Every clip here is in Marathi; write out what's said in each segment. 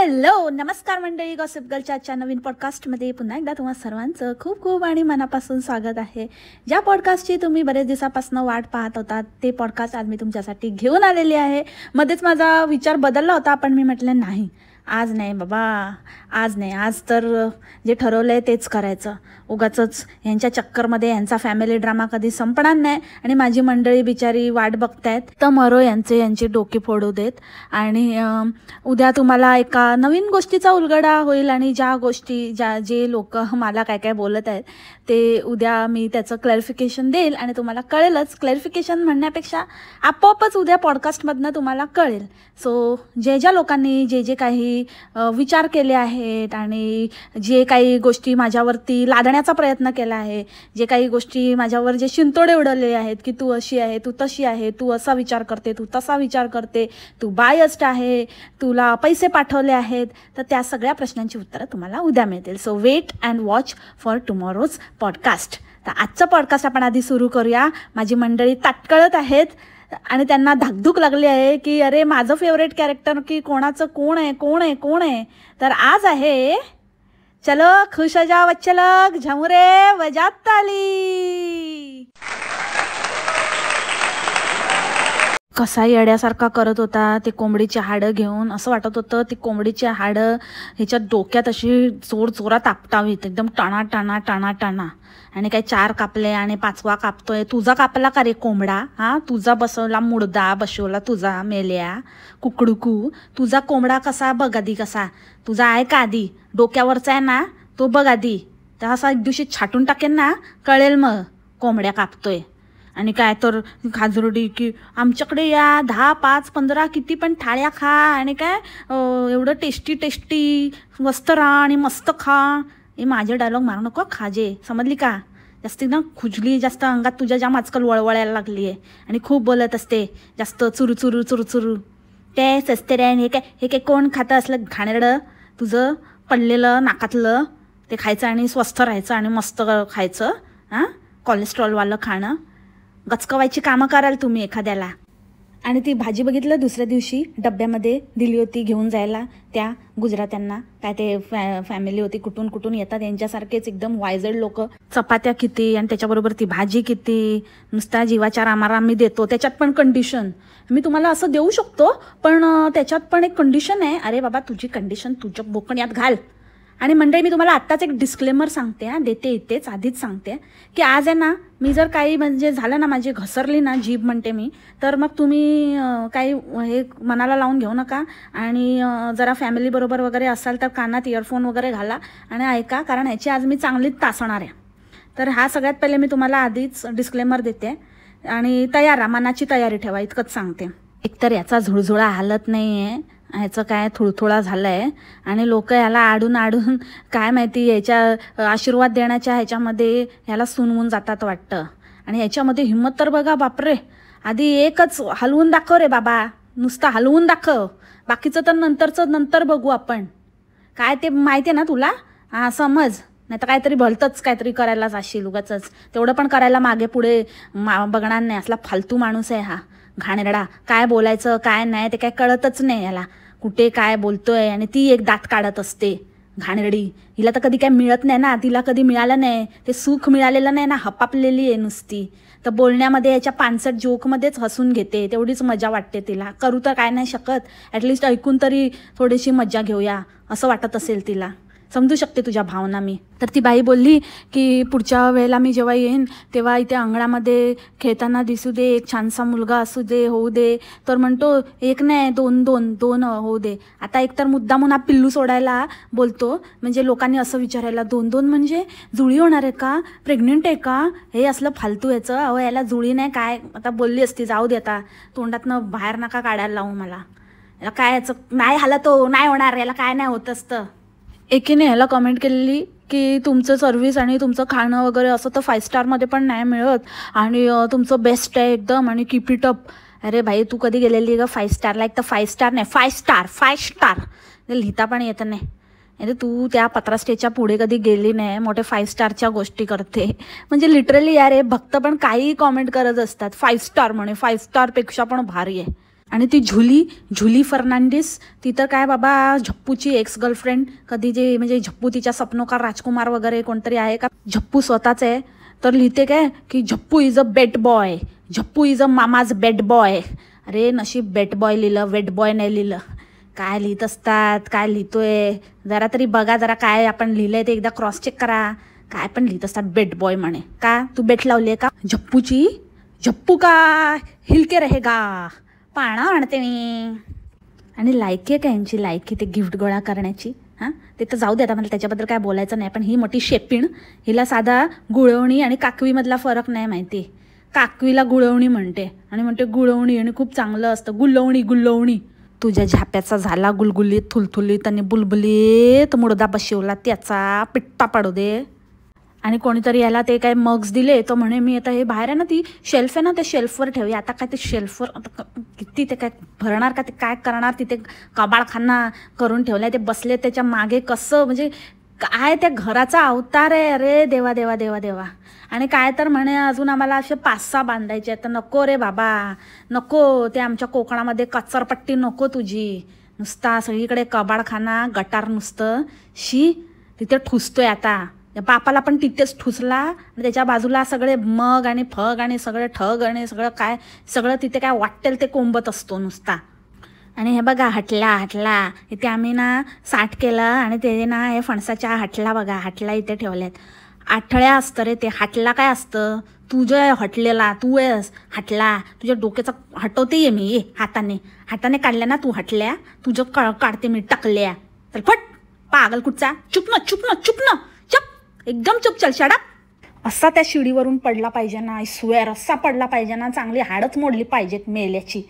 हॅलो नमस्कार मंडळी, गॉसिप गर्लच्या आजच्या नवीन पॉडकास्टमध्ये पुन्हा एकदा तुम्हा सर्वांचं खूप खूप आणि मनापासून स्वागत आहे. ज्या पॉडकास्टची तुम्ही बरेच दिवसापासून वाट पाहत होता ते पॉडकास्ट आज मी तुमच्यासाठी घेऊन आलेली आहे. मध्येच माझा विचार बदलला होता, पण मी म्हटलं नाही, आज नाही बाबा, आज नाही. आज तर जे ठरवलं आहे तेच करायचं. उगाचच यांच्या चक्करमध्ये यांचा फॅमिली ड्रामा कधी संपणार नाही आणि माझी मंडळी बिचारी वाट बघतायत, तर मरो यांची डोकी फोडू देत. आणि उद्या तुम्हाला एका नवीन गोष्टीचा उलगडा होईल आणि जे लोक मला काय काय बोलत आहेत ते उद्या मी त्याचं क्लॅरिफिकेशन देईल आणि तुम्हाला कळेलच. क्लॅरिफिकेशन म्हणण्यापेक्षा आपोआपच उद्या पॉडकास्टमधनं तुम्हाला कळेल. सो ज्या लोकांनी जे काही विचार केले आहेत आणि जे काही गोष्टी माझ्यावरती लादण्याचा प्रयत्न केला आहे, जे काही गोष्टी माझ्यावर जे शिंतोडे उडवलेले आहेत की तू अशी आहे, तू तशी आहे, तू असा विचार करते, तू तसा विचार करते, तू बायस्ड आहे, तुला पैसे पाठवले आहेत, तर त्या सगळ्या प्रश्नांची उत्तरं तुम्हाला उद्या मिळतील. So wait and watch for tomorrow's podcast. तर आजचं पॉडकास्ट आपण आधी सुरू करूया. माझी मंडळी ताटकळत आहेत आणि त्यांना धाकधूक लागली आहे की अरे माझं फेवरेट कॅरेक्टर की कोण आहे. तर आज आहे चलो खुश हो जाओ बच्चे लोग, झमुरे बजात ताली. कसा येड्यासारखा करत होता ते कोंबडीची हाडं घेऊन. असं वाटत होतं ती कोंबडीची हाडं ह्याच्या डोक्यात अशी जोरात आपटावीत, एकदम टाणा. आणि काही 4 कापले आणि 5वा कापतोय. तुझा कापला का रे कोंबडा? तुझा बसवला मुडदा, बसवला तुझा मेल्या कुकडुकू. तुझा कोंबडा कसा बघ आधी, कसा तुझा आहे का आधी, डोक्यावरचा आहे ना तो बघ आधी. तर असा एक दिवशी छाटून टाकेन ना, कळेल मग कोंबड्या कापतोय. आणि काय तर खाजरुडी की आमच्याकडे या 10, 5, 15 किती पण थाळ्या खा आणि काय एवढं टेस्टी मस्त राहा आणि मस्त खा. हे माझे डायलॉग मारू नको खाजे, समजली का? जास्ती ना खुजली जास्त अंगात तुझ्या जाम आजकाल वळवळायला लागली आहे आणि खूप बोलत असते जास्त चुरू. ते सस्ते रे. हे काय कोण खातं असलं घाणेरडं तुझं पडलेलं नाकातलं ते खायचं आणि स्वस्थ राहायचं आणि मस्त खायचं. कोलेस्ट्रॉलवालं खाणं, गचकवायची कामं कराल तुम्ही एखाद्याला. आणि ती भाजी बघितलं दुसऱ्या दिवशी डब्यामध्ये दिली होती घेऊन जायला त्या गुजरात्यांना. काय ते फॅमिली होती, कुठून येतात यांच्यासारखेच एकदम वायझड लोक. चपात्या किती आणि त्याच्याबरोबर ती भाजी किती. नुसता जीवाच्या रामाराम मी देतो, त्याच्यात पण कंडिशन. मी तुम्हाला असं देऊ शकतो पण त्याच्यात पण एक कंडिशन आहे. अरे बाबा तुझी कंडिशन तुझ्या बोकण्यात घाल. आणि मंडळी मी तुम्हाला आत्ताच एक डिस्क्लेमर सांगते, देते इथेच आधीच सांगते की आज आहे ना मी जर काही म्हणजे झालं ना, माझी घसरली ना जीभ म्हणते मी, तर मग तुम्ही काही हे मनाला लावून घेऊ नका. आणि जरा फॅमिलीबरोबर वगैरे असाल तर कानात इयरफोन वगैरे घाला आणि ऐका, कारण ह्याची आज मी चांगलीच तासणार आहे. तर हा सगळ्यात पहिले मी तुम्हाला आधीच डिस्क्लेमर देते आणि मनाची तयारी ठेवा, इतकंच सांगते. एकतर याचा झुळझुळा हालत नाही आहे, ह्याचं काय थोडा झालं आहे आणि लोक याला आडून काय माहिती याच्या आशीर्वाद देण्याच्या ह्याच्यामध्ये ह्याला सुनवून जातात वाटतं. आणि ह्याच्यामध्ये हिंमत तर बघा बापरे. आधी एकच हलवून दाखव रे बाबा, नुसतं हलवून दाखव, बाकीचं तर नंतर बघू आपण. काय ते माहिती आहे ना तुला? समज, नाही तर काहीतरी भलतंच काहीतरी करायला जाशील उगाचच. तेवढं पण करायला मागे पुढे बघणार नाही. असला फालतू माणूस आहे हा घाणेरडा. काय बोलायचं काय नाही ते काय कळतच नाही याला, कुठे काय बोलतोय. आणि ती एक दात काढत असते घाणेरडी. हिला तर कधी काय मिळत नाही ना, तिला कधी मिळालं नाही, ते सुख मिळालेलं नाही ना, हपापलेली आहे नुसती. तर बोलण्यामध्ये याच्या 65 जोकमध्येच हसून घेते, तेवढीच मजा वाटते तिला. करू तर काय नाही शकत, ॲटलिस्ट ऐकून तरी थोडीशी मजा घेऊया असं वाटत असेल तिला. समजू शकते तुझ्या भावना मी. तर ती बाई बोलली की पुढच्या वेळेला मी जेव्हा येईन तेव्हा इथे अंगणामध्ये खेळताना दिसू दे, एक छानसा मुलगा असू दे, होऊ दे. तर म्हणतो एक नाही दोन होऊ दे. आता एकतर मुद्दामून हा पिल्लू सोडायला बोलतो, म्हणजे लोकांनी असं विचारायला 2 म्हणजे जुळी होणार आहे का, प्रेग्नेंट आहे का, हे असलं फालतू याचं. अहो याला जुळी नाही काय, आता बोलली असती जाऊ दे, आता तोंडातनं बाहेर नका काढायला लावू मला. याला काय याचं नाही हालत, नाही होणार, याला काय नाही होत असतं. एकीने ह्याला कमेंट केलेली की तुमचं सर्व्हिस आणि तुमचं खाणं वगैरे असं तर 5 स्टारमध्ये पण नाही मिळत आणि तुमचं बेस्ट आहे एकदम आणि कीप इट अप. अरे भाई तू कधी गेलेली ग 5 स्टारला? एक तर 5 स्टार नाही 5 स्टार लिहिता पण येतं नाही. म्हणजे तू त्या पत्रास्टेच्या पुढे कधी गेली नाही, मोठे 5 स्टारच्या गोष्टी करते. म्हणजे लिटरली यार हे भक्त पण काही कॉमेंट करत असतात. 5 स्टार म्हणे, 5 स्टारपेक्षा पण भारी आहे. आणि ती झुली फर्नांडिस, ती तर काय बाबा झप्पूची एक्स गर्लफ्रेंड. कधी जे म्हणजे झप्पू तिच्या सपनोकार राजकुमार वगैरे कोणतरी आहे का, झप्पू स्वतःच आहे. तर लिहिते काय की Jhappu is a bet boy, Jhappu is a mama's bet boy. अरे नशीब बेट बॉय लिहिलं, वेट बॉय नाही लिहिलं. काय लिहित असतात, काय लिहितोय जरा तरी बघा, जरा काय आपण लिहिलंय ते एकदा क्रॉस चेक करा. काय पण लिहित असतात बेट बॉय म्हणे. का तू बेट लावली आहे का झप्पूची? झप्पू का हिलके रहेगा, पाणा आणते मी. आणि लायकी आहे का यांची, लायकी ते गिफ्ट गोळा करण्याची? हां ते तर जाऊ दे, आता मला त्याच्याबद्दल काय बोलायचं नाही. पण ही मोठी शेपीण, हिला साधा गुळवणी आणि काकवीमधला फरक नाही माहिती. काकवीला गुळवणी म्हणते आणि म्हणते गुळवणी आणि खूप चांगलं असतं. गुल्लवणी. तुझ्या झाप्याचा झाला गुलगुलीत थुलथुलीत आणि बुलबुलीत मुडदा बशिवला त्याचा, पिट्टा पाडू दे. आणि कोणीतरी याला ते काय मग्स दिले, तो म्हणे मी आता हे बाहेर आहे ना, ती शेल्फ आहे ना, त्या शेल्फवर ठेवूया. आता काय ते शेल्फवर आता किती ते काय भरणार का, ते काय करणार, तिथे कबाडखाना करून ठेवलाय. ते बसले त्याच्या मागे, कसं म्हणजे काय त्या घराचा अवतार आहे. अरे देवा देवा देवा देवा. आणि काय तर म्हणे अजून आम्हाला असे 5-6 बांधायचे. तर नको रे बाबा नको, ते आमच्या कोकणामध्ये कचरपट्टी नको तुझी. नुसता सगळीकडे कबाडखाना गटार नुसतं. शी तिथे ठुसतोय आता. बापाला पण तिथेच ठुसला आणि त्याच्या बाजूला सगळे मग आणि फग आणि सगळे ठग आणि सगळं काय, सगळं तिथे काय वाटेल ते कोंबत असतो नुसता. आणि हे बघा हटला इथे आम्ही ना साठ केलं आणि ते ना हे फणसाच्या हटला बघा, हटला इथे ठेवल्यात. आठळ्या असतं रे ते, हटला काय असतं? तुझ्या हटलेला तू आहेस हटला. तुझ्या डोक्याचा हटवते ये मी, ये हाताने काढल्या ना तू हटल्या, तुझं काढते मी टाकल्या. तर फट पागल कुठचा, चुप न एकदम चुप, चल शट अप. असा त्या शिडीवरून पडला पाहिजे ना, स्वेअर असा पडला पाहिजे ना, चांगली हाडच मोडली पाहिजेत मेल्याची.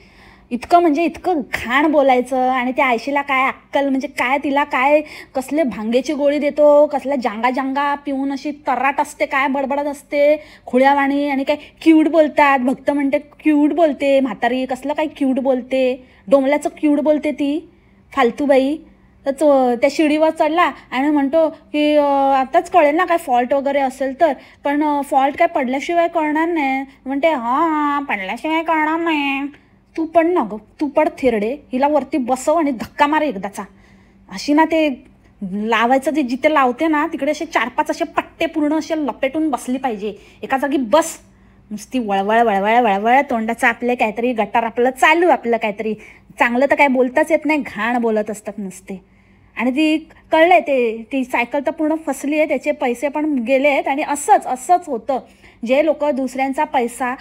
इतकं म्हणजे इतकं घाण बोलायचं. आणि त्या आयशीला काय अक्कल, म्हणजे काय तिला काय कसले भांगेची गोळी देतो, कसल्या जांगा पिऊन अशी तर्राट असते, काय बडबडत असते खुळ्यावाणी. आणि काय क्यूट बोलतात, भक्त म्हणते क्यूट बोलते म्हातारी, कसलं काय क्यूट बोलते, डोमल्याचं क्यूट बोलते ती फालतूबाई. तर त्या शिडीवर चढला आणि म्हणतो की आताच कळेल ना काय फॉल्ट वगैरे असेल तर, पण फॉल्ट काय पडल्याशिवाय कळणार नाही. म्हणते हां पडल्याशिवाय कळणार नाही. तू पड ना गं, तू पड थिरडे, हिला वरती बसव आणि धक्का मार एकदाचा. अशी ना ते लावायचं, ते जिथे लावते ना तिकडे असे 4-5 असे पट्टे पूर्ण असे लपेटून बसली पाहिजे एका जागी बस. नुसती वळवळ तोंडाचं आपले काहीतरी गटार आपलं चालू, आपलं काहीतरी चांगलं तर काय बोलताच येत नाही, घाण बोलत असतात नुसते. आणि ती कळलंय ते, ती सायकल तर पूर्ण फसली आहे, त्याचे पैसे पण गेले आहेत. आणि असंच होतं, जे लोक दुसऱ्यांचा पैसा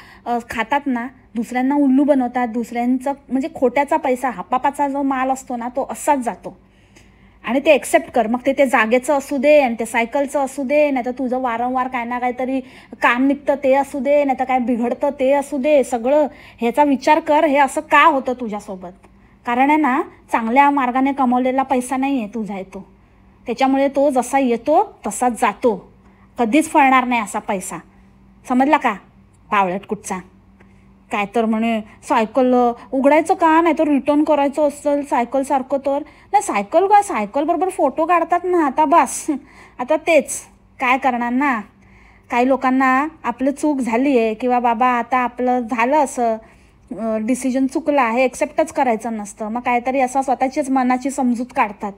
खातात ना, दुसऱ्यांना उल्लू बनवतात, दुसऱ्यांचं म्हणजे खोट्याचा पैसा, हापापाचा जो माल असतो ना तो असाच जातो. आणि ते एक्सेप्ट कर, मग ते जागेचं असू दे आणि ते सायकलचं असू दे, नाही तर तुझं वारंवार काय ना काहीतरी काम निघतं ते असू दे, नाही तर काय बिघडतं ते असू दे, सगळं ह्याचा विचार कर. हे असं का होतं तुझ्यासोबत? कारण आहे ना, चांगल्या मार्गाने कमवलेला पैसा नाही आहे तुझा येतो, त्याच्यामुळे तो जसा येतो तसाच जातो, कधीच फळणार नाही असा पैसा. समजला का पावळट कुठचा? काय तर म्हणे सायकल उघडायचं का, नाही तर रिटर्न करायचं असेल सायकलसारखं तर. नाही सायकल काय, सायकल बरोबर फोटो काढतात ना आता, बस आता तेच काय करणार ना. काही लोकांना आपलं चूक झाली आहे किंवा बाबा आता आपलं झालं असं डिसिजन चुकला, हे एक्सेप्टच करायचं नसतं. मग काहीतरी असं स्वतःचीच मनाची समजूत काढतात,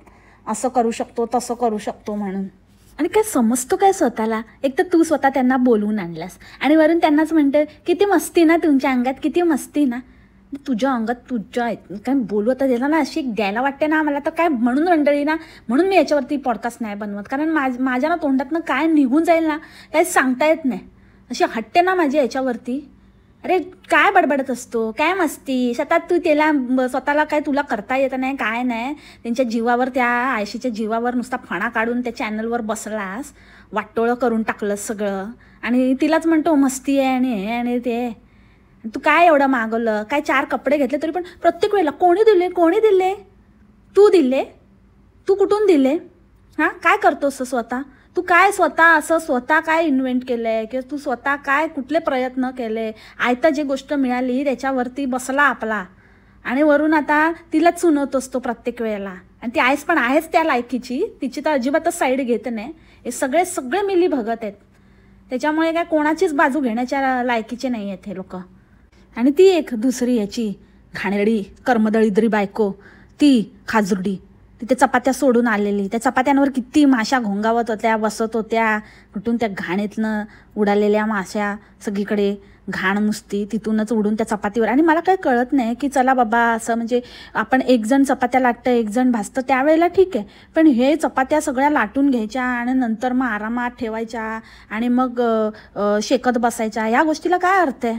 असं करू शकतो तसं करू शकतो म्हणून. आणि काय समजतो काय स्वतःला? एक तर तू स्वतः त्यांना बोलवून आणलास आणि वरून त्यांनाच म्हणते किती मस्ती ना तुमच्या अंगात, किती मस्ती ना तुझ्या अंगात, तुझ्या काय बोलू आता त्याला ना अशी द्यायला वाटते ना मला तर काय. म्हणून मंडळी ना, म्हणून मी याच्यावरती पॉडकास्ट नाही बनवत, कारण माझ्या ना तोंडातनं काय निघून जाईल ना काही सांगता येत नाही. अशी हट्टे ना माझ्या याच्यावरती. अरे काय बडबडत असतो, काय मस्ती, सतत तू त्याला स्वतःला काय तुला करता येतं नाही, काय नाही. त्यांच्या जीवावर, त्या आयशीच्या जीवावर नुसता फणा काढून त्या चॅनलवर बसलास, वाटोळं करून टाकलं सगळं. आणि तिलाच म्हणतो मस्ती आहे आणि हे आणि ते. तू काय एवढं मागवलं, काय 4 कपडे घेतले तरी पण प्रत्येक वेळेला कोणी दिले? तू दिले? तू कुठून दिले? हां काय करतोस स्वतः? तू काय स्वतः काय इन्व्हेंट केलं आहे किंवा तू स्वतः काय कुठले प्रयत्न केले? आयता जी गोष्ट मिळाली त्याच्यावरती बसला आपला आणि वरून आता तिलाच सुनवतोस तो प्रत्येक वेळेला. आणि ती आईस पण आहेच त्या लायकीची, तिची तर अजिबातच साईड घेत नाही. हे सगळे मिली भगत आहेत, त्याच्यामुळे काय कोणाचीच बाजू घेण्याच्या लायकीचे नाही आहेत हे लोक. आणि ती एक दुसरी याची घाणेरडी कर्मदळिद्री बायको ती खाजुर्डी, तिथे चपात्या सोडून आलेली. त्या चपात्यांवर किती माश्या घोंगावत होत्या, बसत होत्या. कुठून त्या घाणीतनं उडालेल्या माश्या, सगळीकडे घाण नुसती तिथूनच उडून त्या चपातीवर. आणि मला काही कळत नाही की चला बाबा असं म्हणजे आपण एक जण चपात्या लाटतं एक जण भाजतं त्यावेळेला ठीक आहे, पण हे चपात्या सगळ्या लाटून घ्यायच्या आणि नंतर मग आरामात ठेवायच्या आणि मग शेकत बसायच्या, या गोष्टीला काय अर्थ आहे?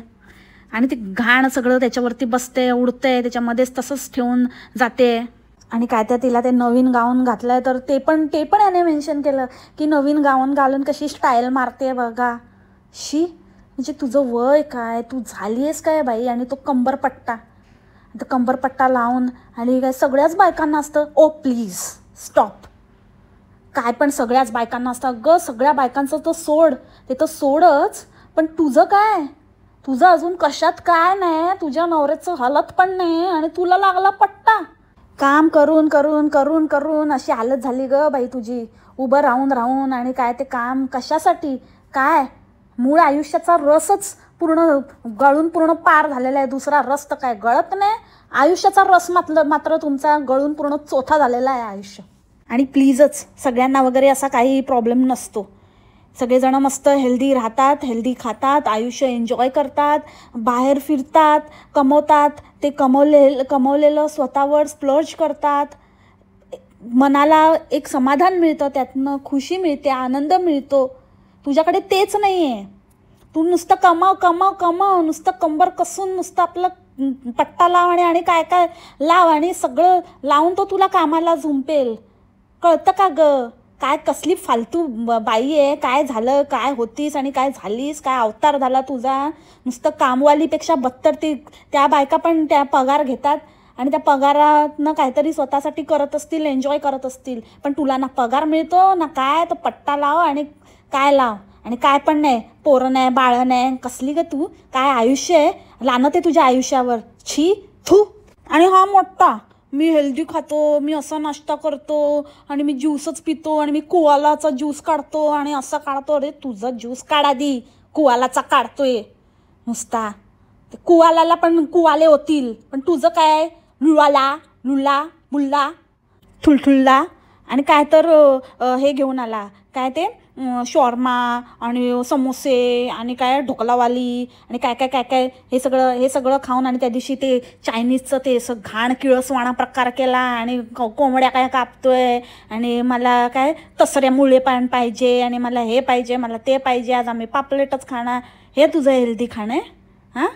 आणि ते घाण सगळं त्याच्यावरती बसते, उडते, त्याच्यामध्येच तसंच ठेवून जाते. आणि काय त्या तिला ते नवीन गाऊन घातलंय तर ते पण याने मेन्शन केलं की नवीन गाऊन घालून कशी स्टाईल मारते बघा. शी, म्हणजे तुझं वय काय, तू झाली आहेस काय बाई? आणि तो कंबरपट्टा लावून आणि काय सगळ्याच बायकांना असतं. ओ प्लीज स्टॉप. काय पण सगळ्याच बायकांना असतं? अगं सगळ्या बायकांचं तर सोड, ते तर सोडच, पण तुझं काय? तुझं अजून कशात काय नाही, तुझ्या नवऱ्याचं हालत पण नाही आणि तुला लागला पट्टा. काम करून करून करून करून अशी हालत झाली ग बाई तुझी, उभं राहून राहून. आणि काय ते काम कशासाठी? काय मूळ आयुष्याचा रसच पूर्ण गळून पूर्ण पार झालेला आहे. दुसरा रस तर काय गळत नाही. आयुष्याचा रस मात्र तुमचा गळून पूर्ण चोथा झालेला आहे आयुष्य. आणि प्लीजच सगळ्यांना वगैरे असा काही प्रॉब्लेम नसतो. सगळेजण मस्त हेल्दी राहतात, हेल्दी खातात, आयुष्य एन्जॉय करतात, बाहेर फिरतात, कमवतात, ते कमवलेलं स्वतःवर स्प्लर्ज करतात. मनाला एक समाधान मिळतं, त्यातनं खुशी मिळते, आनंद मिळतो. तुझ्याकडे तेच नाही आहे. तू नुसतं कमाव कमाव कमाव, नुसतं कंबर कसून नुसतं आपलं पट्टा लाव आणि काय काय लाव आणि सगळं लावून तो तुला कामाला झुंपेल. कळतं का ग? काय कसली फालतू बाई आहे, काय झालं, काय होतीस आणि काय झालीस, काय अवतार झाला तुझा. नुसतं कामवालीपेक्षा बत्तर त्या बायका पण त्या पगार घेतात आणि त्या पगारातनं काहीतरी स्वतःसाठी करत असतील, एन्जॉय करत असतील. पण तुला ना पगार मिळतो ना काय, तर पट्टा लाव आणि काय लाव आणि काय पण नाही, पोरं नाही, बाळं नाही. कसली ग तू? काय आयुष्य आहे? लानत आहे तुझ्या आयुष्यावर. छी थू. आणि हा मोठा मी हेल्दी खातो, मी असा नाश्ता करतो आणि मी ज्यूसच पितो आणि मी कुवालाचा ज्यूस काढतो आणि असा काढतो. अरे तुझा ज्यूस काढ आधी, कुवालाचा काढतोय नुसता. कुवालाला पण कुवाले होतील, पण तुझं काय लुळाला लुल्ला मुल्ला ठुलठुल्ला. आणि काय तर हे घेऊन आला, काय ते शॉर्मा आणि समोसे आणि काय ढोकलावाली आणि काय काय काय काय हे सगळं खाऊन. आणि त्या दिवशी ते चायनीजचं ते असं घाण किळसवाणा प्रकार केला आणि कोंबड्या काय कापतोय आणि मला काय तसऱ्या मुळे पण पाहिजे आणि मला हे पाहिजे, मला ते पाहिजे, आज आम्ही पापलेटच खाणार. हे तुझं हेल्दी खाणं आहे? हां,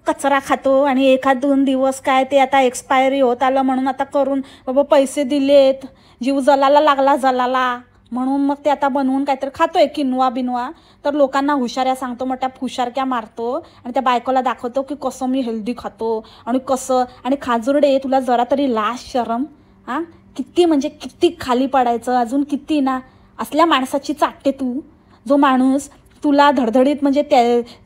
कचरा खातो आणि एखाद 2 दिवस काय ते आता एक्सपायरी होत आलं म्हणून आता करून बाबा पैसे दिलेत, जीव जलाला लागला म्हणून मग ते आता बनवून काहीतरी खातोय किनवा बिनवा. तर लोकांना हुशाऱ्या सांगतो, मोठ्या हुशारक्या मारतो आणि त्या बायकोला दाखवतो की कसं मी हेल्दी खातो आणि कसं. आणि खाजुर्डे, तुला जरा तरी लाज शरम? हां, किती म्हणजे किती खाली पडायचं अजून किती ना. असल्या माणसाची चाटते तू, जो माणूस तुला धडधडीत म्हणजे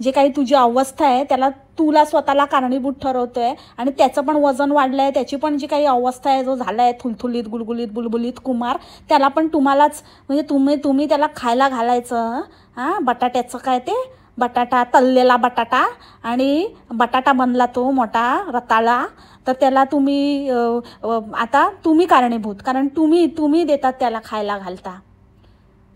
जे काही तुझी अवस्था आहे त्याला तुला स्वतःला कारणीभूत ठरवतोय आणि त्याचं पण वजन वाढलं आहे, त्याची पण जी काही अवस्था आहे, जो झाला आहे थुलथुलीत गुलगुलीत बुलबुलीत कुमार, त्याला पण तुम्हालाच म्हणजे तुम्ही त्याला खायला घालायचं. हां, बटाट्याचं काय ते बटाटा, तळलेला बटाटा आणि बटाटा बनला तो मोठा रताळा. तर त्याला तुम्ही आता तुम्ही कारणीभूत, कारण तुम्ही देतात त्याला खायला घालता.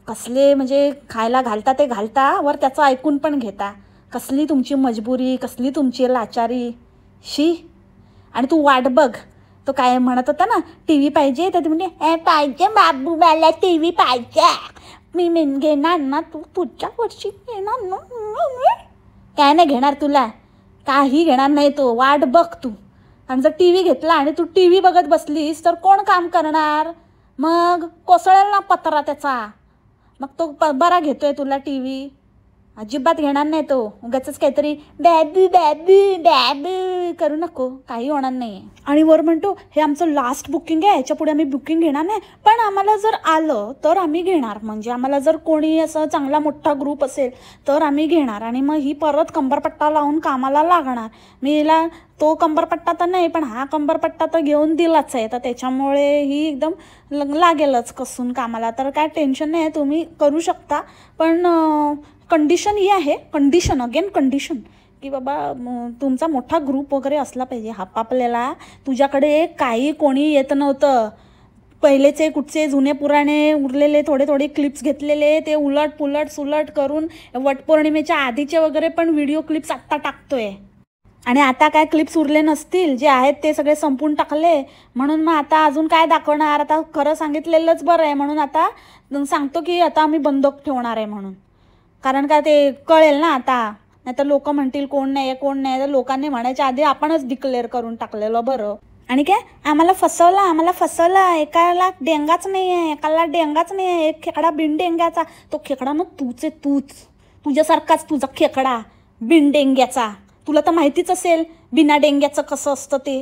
कसले म्हणजे खायला घालता ते घालता, वर त्याचं ऐकून पण घेता. कसली तुमची मजबुरी, कसली तुमची लाचारी. शी. आणि तू वाट बघ, तो काय म्हणत होता ना, टी व्ही पाहिजे, तर ती म्हणजे पाहिजे बाबू, मला टी व्ही पाहिजे, मी घेणार ना, तू पुढच्या वर्षी घेणार ना. काय नाही घेणार तुला, काही घेणार नाही तो. वाट बघ तू. आणि जर टी व्ही घेतला आणि तू टी व्ही बघत बसलीस तर कोण काम करणार? मग कोसळेल ना पत्रा त्याचा. मग तो बरा घेतोय तुला टी व्ही, अजिबात घेणार नाही तो. उगाचच काहीतरी डॅबी डॅबी डॅबी करू नको, काही होणार नाही. आणि वर म्हणतो हे आमचं लास्ट बुकिंग आहे, याच्या पुढे आम्ही बुकिंग घेणार नाही, पण आम्हाला जर आलं तर आम्ही घेणार. म्हणजे आम्हाला जर कोणी असं चांगला मोठा ग्रुप असेल तर आम्ही घेणार. आणि मग ही परत कंबरपट्टा लावून कामाला लागणार. मी हिला तो कंबरपट्टा तर नाही, पण हा कंबरपट्टा तर घेऊन दिलाच आहे, तर त्याच्यामुळे ही एकदम लागेलच कसून कामाला. तर काय टेन्शन नाही, तुम्ही करू शकता. पण कंडिशन ही आहे, कंडिशन की बाबा तुमचा मोठा ग्रुप वगैरे असला पाहिजे आपापल्याला. तुझ्याकडे काही कोणी येत नव्हतं. पहिलेचे कुठचे जुने पुराणे उरलेले थोडे थोडे क्लिप्स घेतलेले ते उलट पुलट सुलट करून वटपौर्णिमेच्या आधीचे वगैरे पण व्हिडिओ क्लिप्स आत्ता टाकतोय. आणि आता काय क्लिप्स उरले नसतील, जे आहेत ते सगळे संपून टाकले. म्हणून मग आता अजून काय दाखवणार, आता खरं सांगितलेलंच बरं आहे. म्हणून आता सांगतो की आता आम्ही बंदूक ठेवणार आहे म्हणून. कारण का ते कळेल ना आता, नाही तर लोक म्हणतील कोण नाही कोण नाही. तर लोकांनी म्हणायच्या आधी आपणच डिक्लेअर करून टाकलेलं बरं. आणि काय आम्हाला फसवलं, एकाला डेंगाच नाही आहे, एकाला डेंगाच नाही आहे, एक खेकडा बिनडेंग्याचा. तो खेकडा ना तूच तुझ्यासारखाच तुझा खेकडा बिनडेंग्याचा. तुला तर माहितीच असेल बिना डेंग्याचं कसं असतं ते.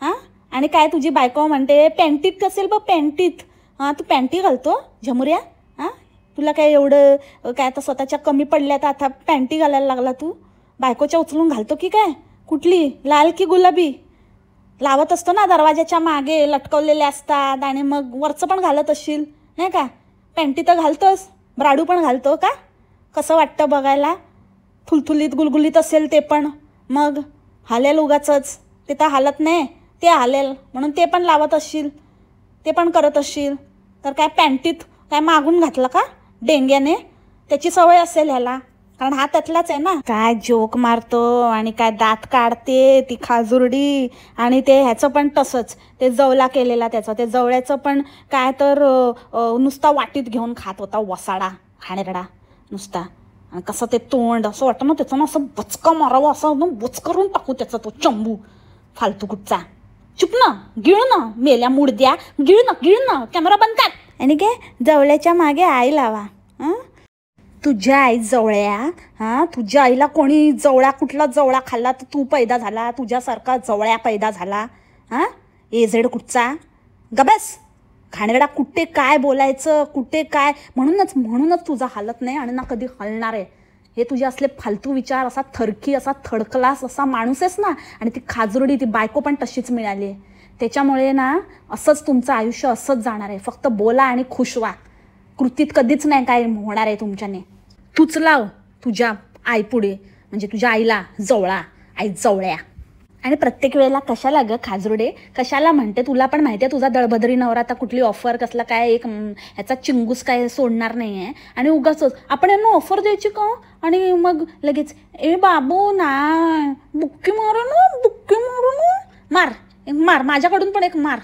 हां, आणि काय तुझी बायको म्हणते पॅन्टीत असेल बघ, पॅन्टीत. हां, तू पॅन्टी घालतो झमुऱ्या. हां, तुला काय एवढं काय आता स्वतःच्या कमी पडल्या तर आता पॅन्टी घालायला लागला तू. बायकोच्या उचलून घालतो की काय, कुठली लाल की गुलाबी लावत असतो ना, दरवाजाच्या मागे लटकवलेले असतात. आणि मग वरचं पण घालत असशील नाही का. पॅन्टी तर घालतोस, ब्राडू पण घालतो का. कसं वाटतं बघायला, थुलथुलीत गुलगुलीत असेल ते पण. मग हालेल उगाचंच, ते तर हालत नाही, ते हालेल म्हणून ते पण लावत असशील, ते पण करत असशील. तर काय पॅन्टीत काय मागून घातलं का डेंग्याने, त्याची सवय असेल ह्याला, कारण हा त्यातलाच आहे ना. काय जोक मारतो आणि काय दात काढते ती खाजुरडी. आणि ते ह्याचं पण तसंच, ते जवला केलेला त्याचं, ते जवळ्याचं पण काय तर नुसता वाटीत घेऊन खात होता, वसाडा खाणेरडा नुसता. आणि कसं ते तोंड असं वाटतं ना त्याचं ना, असं बचका मारावं, असं बच करून टाकू त्याचा तो चंबू फालतू कुठचा. चुप ना, गिळ ना मेल्या मुडद्या, गिळ ना, कॅमेरा बंद कर. आणि काय जवळ्याच्या मागे आई लावा. तुझ्या आई जवळ्या. हां, तुझ्या आईला कोणी जवळा, कुठला जवळा खाल्ला तर तू पैदा झाला, तुझ्यासारखा जवळ्या पैदा झाला. हां, एजेड कुठचा गबस खाणेरडा. कुठे काय बोलायचं, कुठे काय. म्हणूनच तुझा हालत नाही आणि ना कधी हलणार आहे. हे तुझे असले फालतू विचार, असा थरकी, असा थर्ड क्लास असा माणूस आहेस ना. आणि ती खाजुरडी, ती बायको पण तशीच मिळाली आहे. त्याच्यामुळे ना असंच तुमचं आयुष्य असंच जाणार आहे. फक्त बोला आणि खुश व्हा, कृतीत कधीच नाही काय होणार आहे तुमच्याने. तूच लाव तुझ्या आईपुढे, म्हणजे तुझ्या आईला जवळा, आई जवळ्या. आणि प्रत्येक वेळेला कशाला ग खाजरुडे, कशाला म्हणते. तुला पण माहिती आहे तुझा दळभद्री नवरा आता कुठली ऑफर कसला काय एक ह्याचा चिंगूस काय सोडणार नाही आहे. आणि उगाच आपण यांना ऑफर द्यायची का. आणि मग लगेच ए बाबू ना बुक्की मारू ना, मार माझ्याकडून पण एक मार.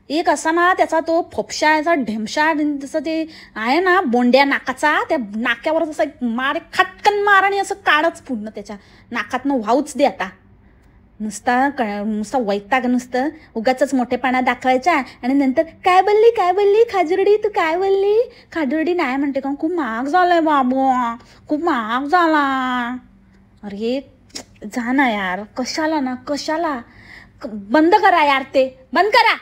एक असा ना त्याचा तो फोपशा याचा ढेमशा जसं ते आहे ना बोंड्या नाकाचा, त्या नाक्यावर जसं एक मार, खटकन मार आणि असं काढच पूर्ण त्याच्या नाकातनं व्हाऊच दे आता. नुसता वैताग, नुसतं उगाच मोठेपणा दाखवायचा. आणि नंतर काय बोलली खाजुरडी, तू काय बोलली. खाजुरडी नाही म्हणते का, खूप महाग झालाय बाबू, खूप महाग झाला. अरे जा ना यार, कशाला बंद करा यार, ते बंद करा.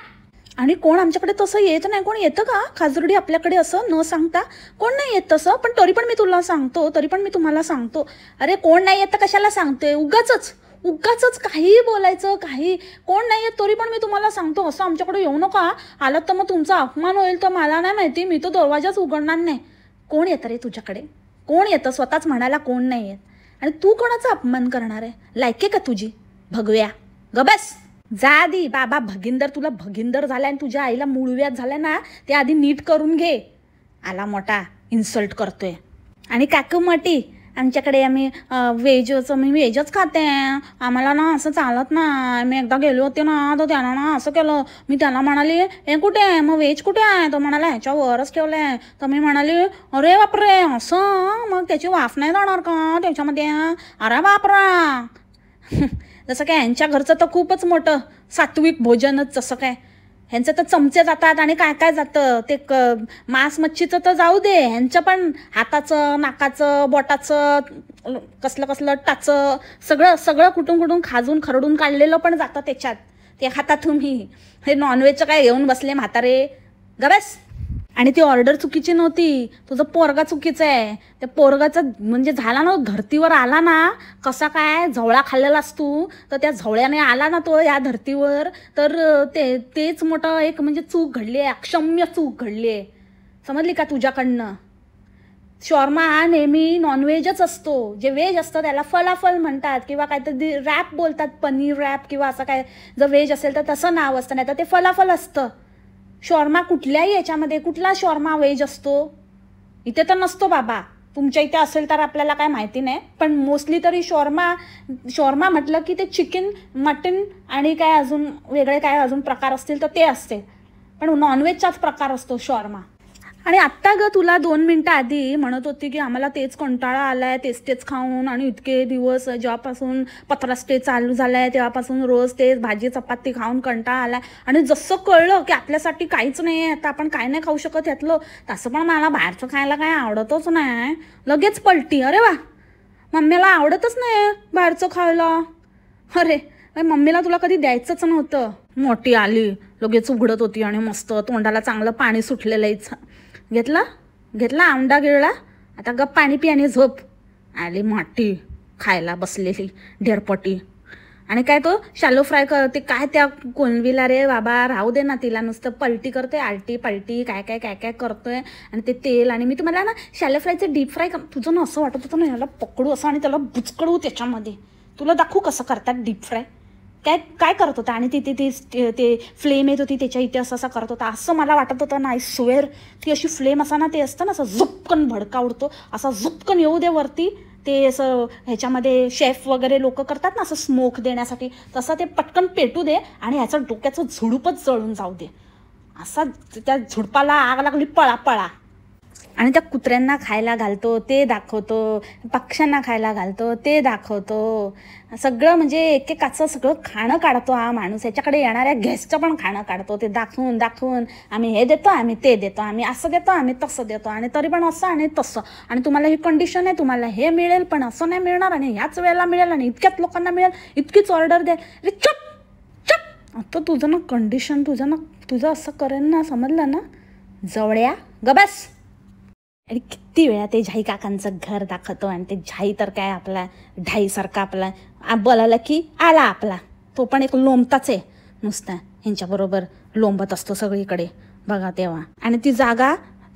आणि कोण आमच्याकडे तसं येत नाही. कोण येतं का खाजुरडी आपल्याकडे असं न सांगता. कोण नाही येत तसं. पण तरी पण मी तुम्हाला सांगतो. अरे कोण नाही येत कशाला सांगते, उगाच काही बोलायचं, काही कोण नाही येत तरी पण मी तुम्हाला सांगतो. असं आमच्याकडे येऊ नका. आलात तर मग तुमचा अपमान होईल. तर मला नाही माहिती, मी तर दरवाजाच उघडणार नाही. कोण येतं रे तुझ्याकडे, कोण येतं. स्वतःच म्हणायला कोण नाही येत आणि तू कोणाचा अपमान करणार आहे. लायके का तुझी भगव्या, गबस जा आधी. बाबा भगिंदर, तुला भगिंदर झालाय आणि तुझ्या आईला मूळव्याध झालाय ना, ते आधी नीट करून घे. आला मोठा इन्सल्ट करतोय. आणि काकू मोठी, आमच्याकडे आम्ही मी व्हेजच खाते. आम्हाला ना असं चालत ना. मी एकदा गेले होते ना, तर त्याला ना असं केलं. मी त्याला म्हणाली हे कुठे आहे मग, व्हेज कुठे आहे. तो म्हणाला ह्याच्यावरच ठेवलं आहे. तर मी म्हणाली अरे बापरे असं, मग त्याची वाफ नाही जाणार का त्याच्यामध्ये. अरे बापरा जसं काय ह्यांच्या घरचं तर खूपच मोठं सात्विक भोजनच. जसं काय ह्यांचं तर चमचे जातात आणि काय जातं. ते मांस मच्छीचं तर जाऊ दे, ह्यांचं पण हाताचं, नाकाचं, बोटाचं, कसलं टाचं सगळं कुठून खाजून खरडून काढलेलं पण जातं त्याच्यात. ते हातात तुम्ही हे नॉनव्हेजचं काय घेऊन बसले म्हातारे, गबस. आणि ती ऑर्डर चुकीची नव्हती, तुझं पोरगा चुकीचं आहे. त्या पोरगाचं म्हणजे झाला ना, धर्तीवर आला ना, कसा काय झवळा खाल्लेलास तू, तर त्या झवळ्याने आला ना तो या धर्तीवर, तर तेच मोठं एक म्हणजे चूक घडली आहे, अक्षम्य चूक घडली आहे. समजली का तुझ्याकडनं. शॉर्मा हा नेहमी नॉनव्हेजच असतो. जे व्हेज असतं त्याला फलाफल म्हणतात किंवा काहीतरी रॅप बोलतात, पनीर रॅप किंवा असं काय. जर व्हेज असेल तर तसं नाव असतं, नाही तर ते फलाफल असतं. शॉर्मा कुठल्याही याच्यामध्ये कुठला शॉर्मा व्हेज असतो? इथे तर नसतो बाबा. तुमच्या इथे असेल तर आपल्याला काय माहिती नाही, पण मोस्टली तरी शॉर्मा म्हटलं की ते चिकन, मटन आणि काय अजून वेगळे काय अजून प्रकार असतील तर ते असते, पण नॉनव्हेजचाच प्रकार असतो शॉर्मा. आणि आत्ता ग तुला 2 मिनटं आधी म्हणत होती की आम्हाला तेच कंटाळा आलाय, तेच खाऊन, आणि इतके दिवस जेव्हापासून पत्रास स्टे चालू झालाय तेव्हापासून रोज तेच भाजी चपाती खाऊन कंटाळा आलाय. आणि जसं कळलं की आपल्यासाठी काहीच नाही आहे, आता आपण काय नाही खाऊ शकत यातलं, तसं पण मला बाहेरचं खायला काय आवडतच नाही, लगेच पलटी. अरे वा, मम्मीला आवडतच नाही बाहेरचं खायला. अरे मम्मीला तुला कधी द्यायचंच नव्हतं. मोठी आली लगेच उघडत होती आणि मस्त तोंडाला चांगलं पाणी सुटलेलं. घेतला आंडा गिळला, आता गप पाणी पी आणि झोप. आली मोठी खायला बसलेली ढेरपटी. आणि काय तो शॅलो फ्राय करते काय त्या कोलंबीला. रे बाबा राहू दे ना तिला, नुसतं पलटी करते, आलटी पलटी काय काय काय काय करतोय. आणि ते तेल, आणि मी तुम्हाला ना शॅलो फ्रायचं डीप फ्राय तुझं ना असं वाटत होतं ना याला पकडू असं आणि त्याला बुचकडू त्याच्यामध्ये. तुला दाखवू कसं करतात डीप फ्राय. काय करत होता, आणि ते फ्लेम येत होती त्याच्या इथे असं करत होता, असं मला वाटत होतं ना. आय स्वेअर ती अशी फ्लेम असा ना, ते असतं ना असं झुपकन भडका उडतो, असा झुपकन येऊ दे वरती. ते असं ह्याच्यामध्ये शेफ वगैरे लोक करतात ना असं स्मोक देण्यासाठी, तसं ते पटकन पेटू दे आणि ह्याचं डोक्याचं झुडूपच जळून जाऊ दे. असा त्या झुडपाला आग लागली, पळा पळा. आणि त्या कुत्र्यांना खायला घालतो ते दाखवतो, पक्ष्यांना खायला घालतो ते दाखवतो, सगळं म्हणजे एकेकाचं सगळं खाणं काढतो हा माणूस. याच्याकडे येणाऱ्या गेस्टचं पण खाणं काढतो, ते दाखवून आम्ही हे देतो, आम्ही ते देतो, आम्ही असं देतो, आम्ही तसं देतो, आणि तरी पण असं आणि तसं, आणि तुम्हाला ही कंडिशन आहे, तुम्हाला हे मिळेल पण असं नाही मिळणार, आणि ह्याच वेळेला मिळेल, आणि इतक्यात लोकांना मिळेल, इतकीच ऑर्डर द्या. अरे चप चप, आता तुझं ना कंडिशन तुझं असं करेन ना, समजलं ना जवळ्या, गबस. आणि किती वेळा ते झाई काकांचं घर दाखवतो, आणि ते झाई तर काय आपला ढाईसारखा आपला बोलायला की आला आपला, तो पण एक लोंबताच आहे नुसता, ह्यांच्याबरोबर लोंबत असतो सगळीकडे बघा तेव्हा. आणि ती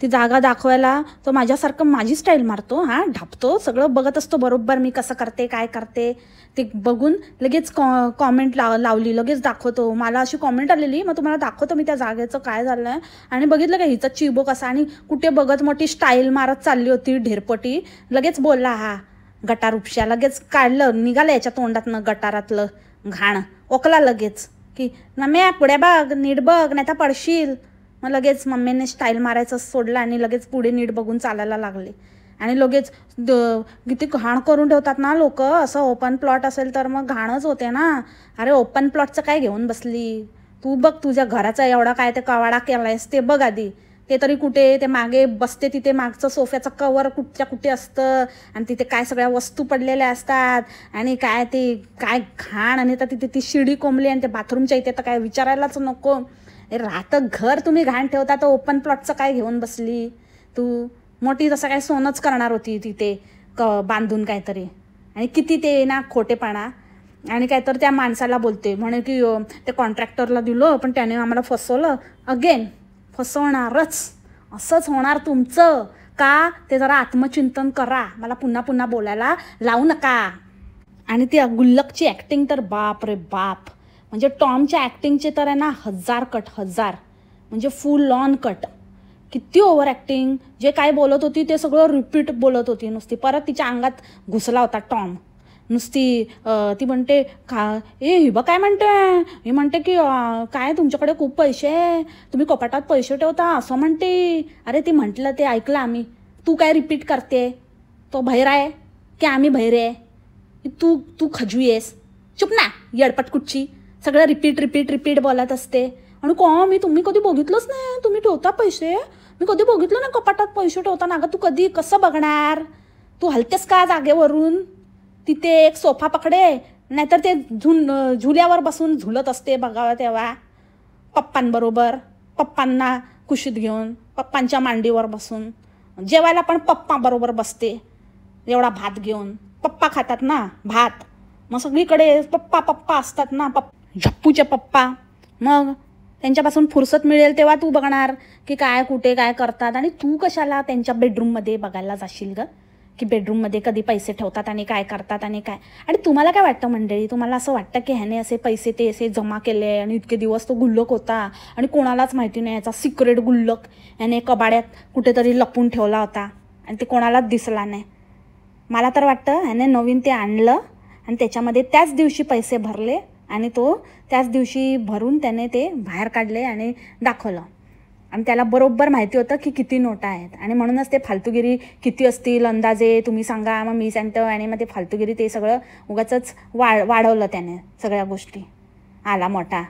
जागा दाखवायला तो माझ्यासारखं माझी स्टाईल मारतो, हां ढापतो, सगळं बघत असतो बरोबर मी कसं करते काय करते ते बघून. लगेच कॉमेंट लावली, लगेच दाखवतो. मला अशी कॉमेंट आलेली, मग तुम्हाला दाखवतो मी त्या जागेचं काय झालं आहे. आणि बघितलं का हिचा चिबो कसा, आणि कुठे बघत मोठी स्टाईल मारत चालली होती ढेरपटी. लगेच बोलला हा गटार उपशा, लगेच काढलं, निघालं याच्या तोंडातनं गटारातलं घाण, ओकला लगेच की मम्मी पुढे बघ, नीट बघ नाही तर पडशील. मग लगेच मम्मीने स्टाईल मारायचं सोडलं आणि लगेच पुढे नीट बघून चालायला लागले. आणि लगेच किती घाण करून ठेवतात ना लोक. असं ओपन प्लॉट असेल तर मग घाणच होते ना. अरे ओपन प्लॉटचं काय घेऊन बसली तू? बघ तुझ्या घराचा एवढा काय ते कवाडा केलायस ते बघ आधी. ते तरी कुठे, ते मागे बसते तिथे मागचं सोफ्याचं कवर कुठे असतं, आणि तिथे काय सगळ्या वस्तू पडलेल्या असतात, आणि काय ते काय घाण. आणि तर तिथे ती शिडी कोंबली, आणि ते बाथरूमच्या इथे तर काय विचारायलाच नको. राहतं घर तुम्ही घाण ठेवता, तर ओपन प्लॉटचं काय घेऊन बसली तू? मोठी जसं काय सोनच करणार होती तिथे बांधून काहीतरी. आणि किती ते ना खोटेपणा. आणि काय तर त्या माणसाला बोलते म्हणे की ते कॉन्ट्रॅक्टरला दिलं पण त्याने आम्हाला फसवलं. अगेन फसवणारच, असंच होणार तुमचं. का ते जरा आत्मचिंतन करा, मला पुन्हा बोलायला लावू नका. आणि ती गुल्लकची ॲक्टिंग तर बाप रे बाप, म्हणजे टॉमच्या ॲक्टिंगचे तर आहे ना 1000 कट, 1000 म्हणजे फुल ऑन कट. किती ओव्हर ॲक्टिंग. जे काय बोलत होती ते सगळं रिपीट बोलत होती नुसती. परत तिच्या अंगात घुसला होता टॉम नुसती. ती म्हणते का हिबा काय म्हणते, ही म्हणते की काय तुमच्याकडे खूप पैसे आहे, तुम्ही कपाटात पैसे ठेवता असं म्हणते. अरे ती म्हटलं ते ऐकलं आम्ही, तू काय रिपीट करते? तो बहिरा आहे की आम्ही बहिरे आहे? तू खजवी आहेस, चुप ना येडपट कुठची. सगळं रिपीट बोलत असते. आणि तुम्ही कधी बघितलंच नाही, तुम्ही ठेवता पैसे, मी कधी बघितलं ना कपाटात पैसे ठेवताना. अगं तू कधी कसं बघणार, तू हलतेस का जागेवरून? तिथे एक सोफा पकडे, नाहीतर ते झुल्यावर बसून झुलत असते बघावं तेव्हा पप्पांबरोबर, पप्पांना कुशीत घेऊन, पप्पांच्या मांडीवर बसून. जेवायला पण पप्पा बरोबर बसते, एवढा भात घेऊन. पप्पा खातात ना भात, मग सगळीकडे पप्पा असतात ना, झप्पूचे पप्पा. मग त्यांच्यापासून फुरसत मिळेल तेव्हा तू बघणार की काय कुठे काय करतात. आणि तू कशाला त्यांच्या बेडरूममध्ये बघायला जाशील ग, की बेडरूममध्ये कधी पैसे ठेवतात आणि काय करतात आणि काय. आणि तुम्हाला काय वाटतं मंडळी, तुम्हाला असं वाटतं की ह्याने असे पैसे ते असे जमा केले आणि इतके दिवस तो गुल्लक होता आणि कोणालाच माहिती नाही, याचा सिक्रेट गुल्लक याने कबाड्यात कुठेतरी लपून ठेवला होता आणि ते कोणालाच दिसला नाही. मला तर वाटतं ह्याने नवीन ते आणलं आणि त्याच्यामध्ये त्याच दिवशी पैसे भरले आणि तो त्याच दिवशी भरून त्याने ते बाहेर काढले आणि दाखवलं. आणि त्याला बरोबर माहिती होतं की किती नोटा आहेत आणि म्हणूनच ते फालतूगिरी किती असतील अंदाजे तुम्ही सांगा, मग मी सांगतो. आणि मग ते फालतूगिरी ते सगळं उगाचंच वाढवलं त्याने सगळ्या गोष्टी. आला मोठा,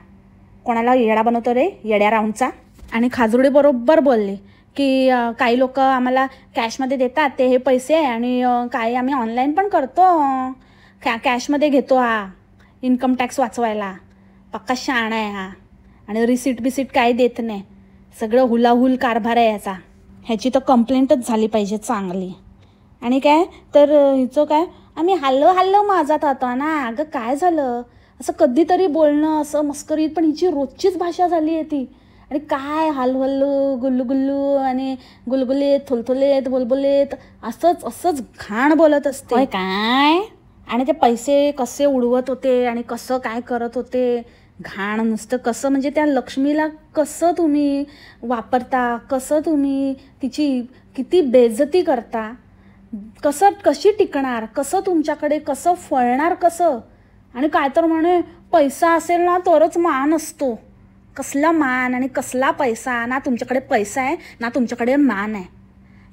कोणाला येडा बनवतो रे, येड्या राऊंडचा. आणि खाजुर्डे बरोबर बोलले की काही लोक आम्हाला कॅशमध्ये देतात ते हे पैसे आणि काही आम्ही ऑनलाईन पण करतो, कॅशमध्ये घेतो हा इन्कम टॅक्स वाचवायला. पक्का शहाणा आहे हा. आणि रिसीट बिसीट काही देत नाही, सगळं हुलाहुल कारभार आहे याचा. ह्याची तर कंप्लेंटच झाली पाहिजे चांगली. आणि काय तर हिचं काय, आम्ही हल्लो माझात होता ना. अगं काय झालं, असं कधीतरी बोलणं असं मस्करीत, पण हिची रोजचीच भाषा झाली आहे ती. आणि काय हल्लू गुल्लू गुल्लू आणि गुलगुलेत थुलथुलेत बुलबुलेत असंच घाण बोलत असते काय. आणि ते पैसे कसे उडवत होते आणि कसं काय करत होते, घाण नुसतं. कसं म्हणजे त्या लक्ष्मीला कसं तुम्ही वापरता, कसं तुम्ही तिची किती बेइज्जती करता, कशी टिकणार, कसं तुमच्याकडे कसं फळणार कसं. आणि काय तर म्हणे पैसा असेल ना तरच मान असतो. कसला मान आणि कसला पैसा, ना तुमच्याकडे पैसा आहे ना तुमच्याकडे मान आहे.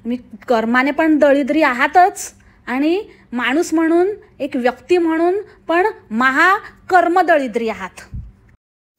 मी कर्माने पण दळिद्री आहातच आणि माणूस म्हणून एक व्यक्ती म्हणून पण महाकर्मदळिद्री आहात.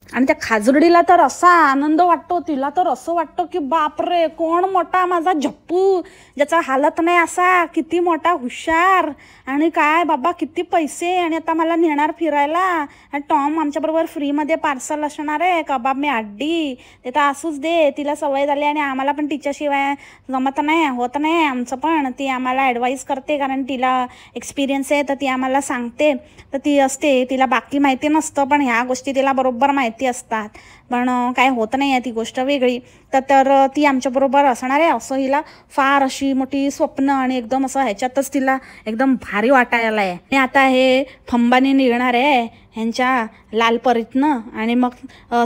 आणि त्या खाजुर्डीला तर असा आनंद वाटतो, तिला तर असं वाटतं की बापरे कोण मोठा माझा झप्पू, ज्याचा हालत नाही असा, किती मोठा हुशार आणि काय बाबा किती पैसे. आणि आता मला नेणार फिरायला आणि टॉम आमच्याबरोबर फ्रीमध्ये पार्सल असणार आहे, कबाब मी अड्डी. ते तर असूच दे, तिला सवय झाली आणि आम्हाला पण तिच्याशिवाय जमत नाही, होत नाही आमचं पण. ती आम्हाला ॲडवाईस करते कारण तिला एक्सपिरियन्स आहे, तर ती आम्हाला सांगते. तर ती असते, तिला बाकी माहिती नसतं पण ह्या गोष्टी तिला बरोबर माहिती असतात. पण काय होत नाही आहे ती गोष्ट वेगळी. तर ती आमच्याबरोबर असणार आहे असं हिला फार अशी मोठी स्वप्न आणि एकदम असं ह्याच्यातच तिला एकदम भारी वाटायला आहे. आणि आता हे फंबाने निघणार आहे ह्यांच्या लालपरीतनं आणि मग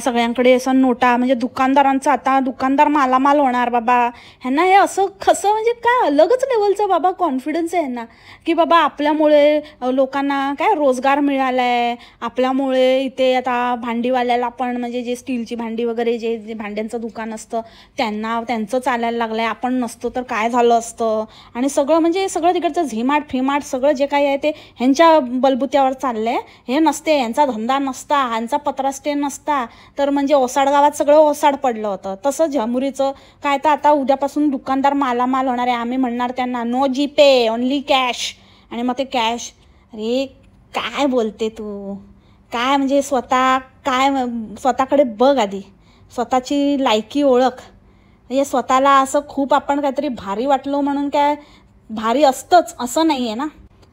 सगळ्यांकडे असं नोटा, म्हणजे दुकानदारांचं आता दुकानदार मालामाल होणार बाबा. ह्यांना हे असं कसं म्हणजे काय अलगच लेवलचं बाबा कॉन्फिडन्स आहे ह्यांना की बाबा आपल्यामुळे लोकांना काय रोजगार मिळाला आहे, आपल्यामुळे इथे आता भांडीवाल्याला पण म्हणजे जे स्टीलची भांडी वगैरे जे भांड्यांचं दुकान असतं त्यांचं चालायला लागलं आहे, आपण नसतो तर काय झालं असतं. आणि सगळं म्हणजे सगळं तिकडचं झिमाट फिमाट सगळं जे काही आहे ते ह्यांच्या बलबुत्यावर चाललं आहे. हे नसते, यांचा धंदा नसता, ह्यांचा पत्रास्टे नसता तर म्हणजे ओसाड गावात सगळं ओसाड पडलं होतं. तसं झमुरीचं काय तर आता उद्यापासून दुकानदार मालामाल होणार आहे. आम्ही म्हणणार त्यांना नो जीपे ओनली कॅश. आणि मग ते कॅश, अरे काय बोलते तू, काय म्हणजे स्वतःकडे बघ आधी, स्वतःची लायकी ओळख. म्हणजे स्वतःला असं खूप आपण काहीतरी भारी वाटलो म्हणून काय भारी असतंच असं नाही आहे ना.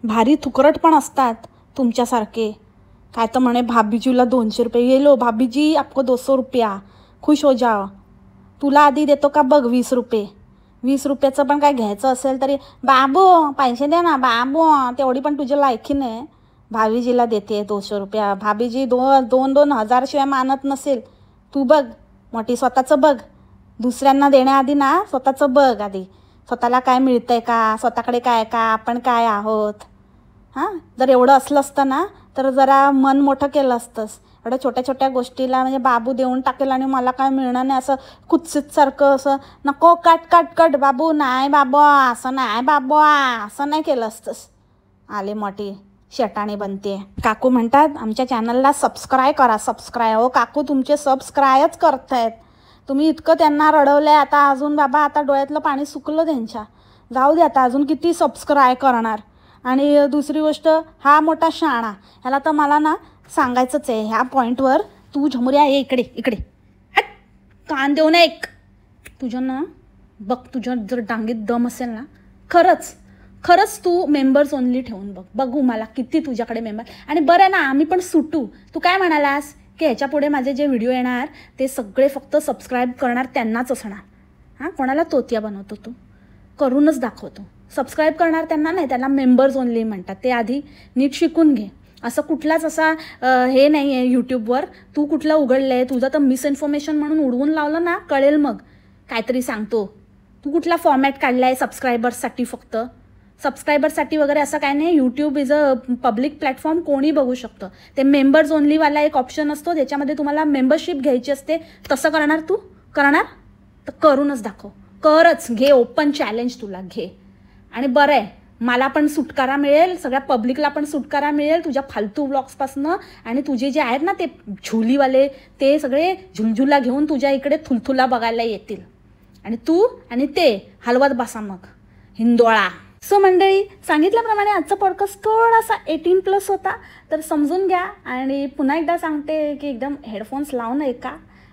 भारी थुकरट पण असतात तुमच्यासारखे. काय तर म्हणे भाभीजीला 200 रुपये, ये लो भाभीजी आपको 200 रुपया, खुश हो जाओ. तुला आधी देतो का बघ 20 रुपये. 20 रुपयाचं पण काय घ्यायचं असेल तरी बाबू पैसे दे ना बाबू, तेवढी पण तुझ्या लायकी नाही. भाभीजीला देते 200 रुपया, भाभीजी 2-2 हजार शिवाय मानत नसेल. तू बघ मोठी, स्वतःचं बघ. दुसऱ्यांना देण्याआधी ना स्वतःचं बघ आधी, स्वतःला काय मिळतंय का, स्वतःकडे काय का, आपण काय आहोत. हां, जर एवढं असलं असतं ना तर जरा मन मोठं केलं असतंस. एवढ्या छोट्या छोट्या गोष्टीला म्हणजे बाबू देऊन टाकेल आणि मला काय मिळणार नाही असं कुत्सितसारखं असं नको कट बाबू नाही बाबा असं नाही बाबा असं नाही केलं असतंस. आले मोठी शेटाणी बनते. काकू म्हणतात आमच्या चॅनलला सबस्क्राईब करा. सबस्क्राईब हो काकू, तुमचे सबस्क्राईबच करतायत तुम्ही. इतकं त्यांना रडवलं आहे आता अजून बाबा, आता डोळ्यातलं पाणी सुकलं त्यांच्या. जाऊ दे आता, अजून किती सबस्क्राईब करणार. आणि दुसरी गोष्ट, हा मोठा शहाणा, ह्याला तर मला ना सांगायचंच आहे ह्या पॉईंटवर. तू झमुऱ्या ये इकडे हट, कान देऊ नये एक. तुझं ना बघ, तुझ्या जर डांगीत दम असेल ना खरंच तू मेंबर्स ओनली ठेवून बघू मला किती तुझ्याकडे मेंबर. आणि बरं ना आम्ही पण सुटू. तू काय म्हणालास की ह्याच्या पुढे माझे जे व्हिडिओ येणार ते सगळे फक्त सबस्क्राईब करणार त्यांनाच असणार. हां, कोणाला तोतिया बनवतो तू? करूनच दाखवतो. सबस्क्राईब करणार त्यांना नाही, त्याला मेंबर्स ओनली म्हणतात. ते आधी नीट शिकून घे. असं कुठलाच असा हे नाही आहे यूट्यूबवर. तू कुठलं उघडलं आहे, तुझं तर मिसइन्फॉर्मेशन म्हणून उडवून लावलं ना, कळेल मग काहीतरी सांगतो. तू कुठला फॉर्मॅट काढला आहे सबस्क्रायबर्ससाठी? फक्त सबस्क्रायबर्ससाठी वगैरे असं काय नाही. YouTube is a public platform, कोणी बघू शकतं. ते मेंबर्स ओनलीवाला एक ऑप्शन असतो, त्याच्यामध्ये तुम्हाला मेंबरशिप घ्यायची असते. तसं करणार तू? करणार तर करूनच दाखव. करच, घे ओपन चॅलेंज, तुला घे. आणि बरं आहे, मला पण सुटकारा मिळेल, सगळ्या पब्लिकला पण सुटकारा मिळेल तुझ्या फालतू व्लॉग्सपासनं. आणि तुझे जे आहेत ना ते झुलीवाले, ते सगळे झुलझुला घेऊन तुझ्या इकडे थुलथुला बघायला येतील. आणि तू आणि ते हलवत बसा मग हिंदोळा. सो मंडळी, सांगितल्याप्रमाणे आजचा पॉडकास्ट थोडासा 18+ होता, तर समजून घ्या. आणि पुन्हा एकदा सांगते की एकदम हेडफोन्स लावून ऐका.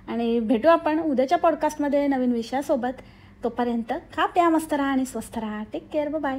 आणि भेटू आपण उद्याच्या पॉडकास्टमध्ये नवीन विषयासोबत. तोपर्यंत खा प्या, मस्त राहा आणि स्वस्थ राहा. Take care, bye.